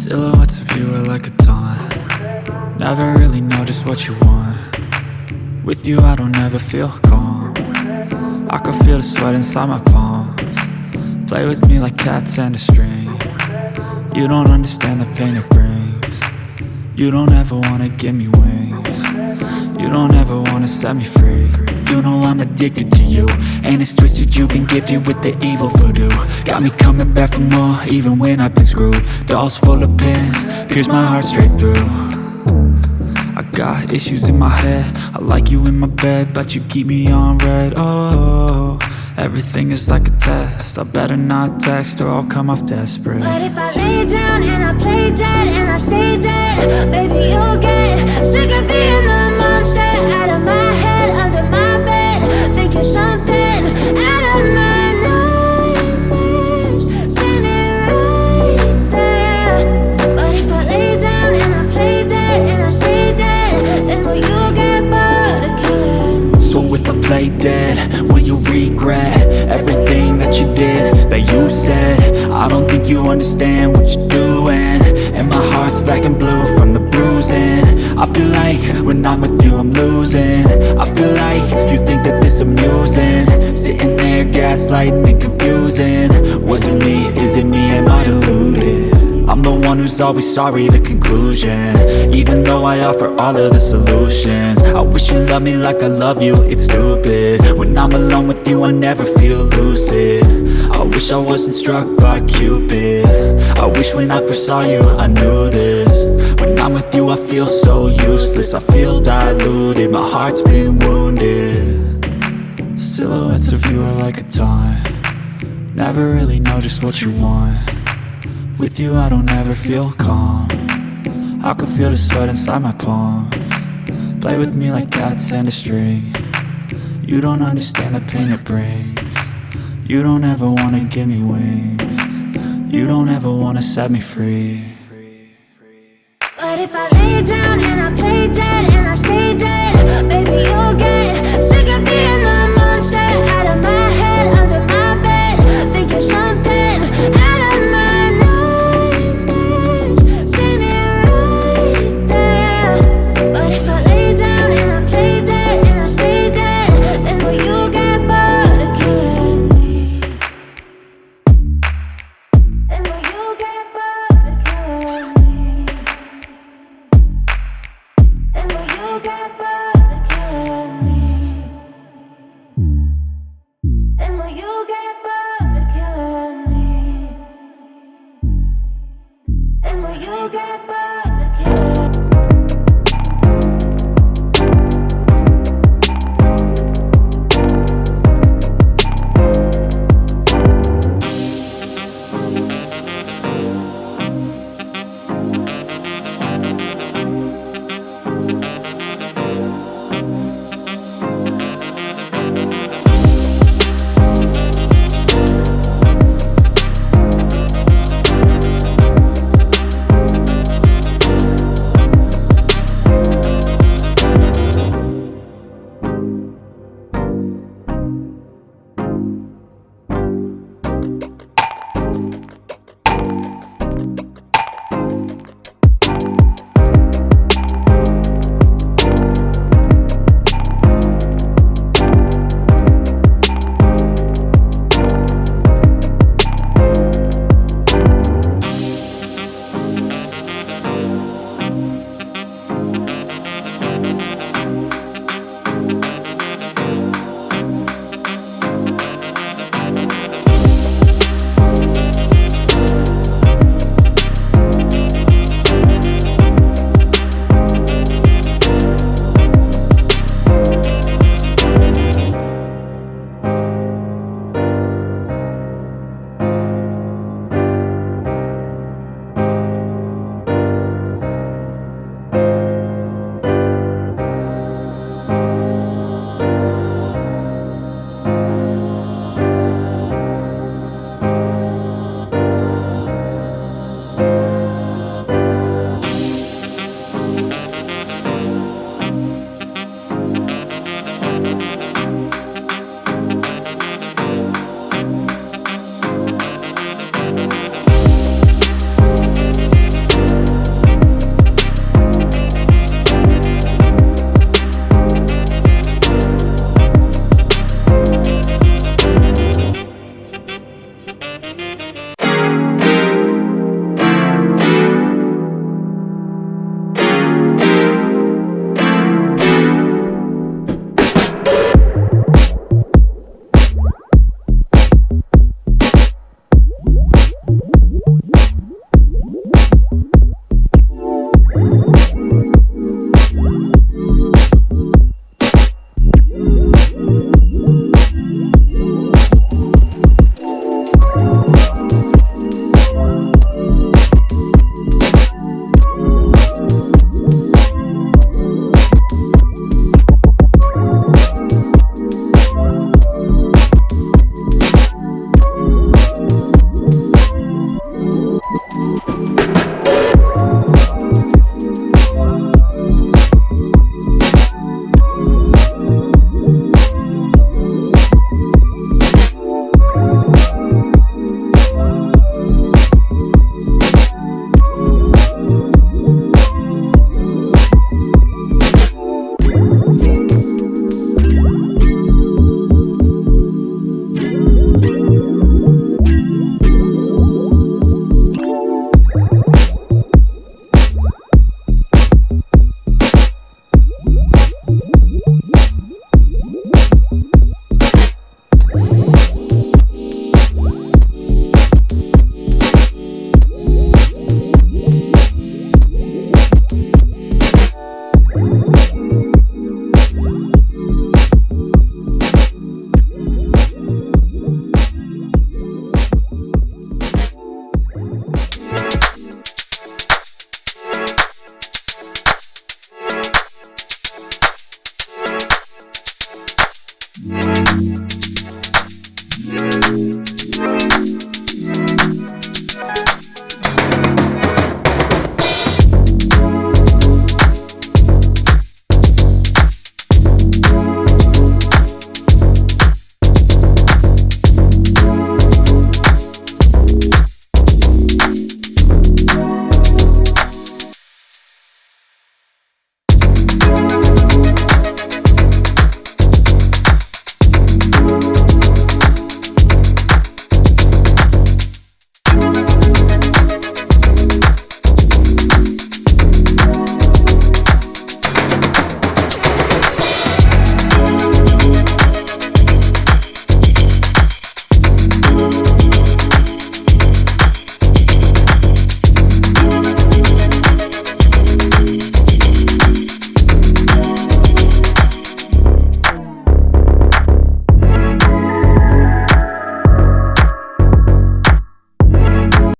Silhouettes of you are like a taunt. Never really know just what you want. With you I don't ever feel calm. I can feel the sweat inside my palms. Play with me like cats and a string. You don't understand the pain it brings. You don't ever wanna give me wings. You don't ever wanna set me free. You know I'm addicted to you, and it's twisted, you've been gifted with the evil voodoo. Got me coming back for more, even when I've been screwed. Dolls full of pins, pierce my heart straight through. I got issues in my head, I like you in my bed, but you keep me on red. Oh, everything is like a test, I better not text or I'll come off desperate. But if I lay down and I play dead and I stay dead, baby you'll get sick of being the monster out of my head, under my bed, thinking something out of my nightmares, standing right there. But if I lay down and I play dead and I stay dead, then will you get bored of killing? So if I play dead, will you regret everything that you did, that you said? I don't think you understand what you're doing, and my heart's black and blue from the bruising. I feel like when I'm with you I'm losing. I feel like you think that this amusing, sitting there gaslighting and confusing. Was it me? Is it me? Am I deluded? I'm the one who's always sorry, the conclusion, even though I offer all of the solutions. I wish you loved me like I love you, it's stupid. When I'm alone with you I never feel lucid. I wish I wasn't struck by Cupid. I wish when I first saw you I knew this. When I'm with you I feel so useless, I feel diluted, my heart's been wounded. Silhouettes of you are like a taunt. Never really know just what you want. With you I don't ever feel calm. I can feel the sweat inside my palms. Play with me like cats and a string. You don't understand the pain it brings. You don't ever wanna give me wings. You don't ever wanna set me free. But if I lay down and I play dead and I stay dead, baby you'll get sick of being the monster out of my head, under my bed, thinking something out of my nightmares, standing right there. But if I lay down and I play dead and I stay dead, then will you get bored of killing me? Then will you get bored of killing me? Then will you get bored of killing me? Then will you get bored of killing me? Then will you get bored?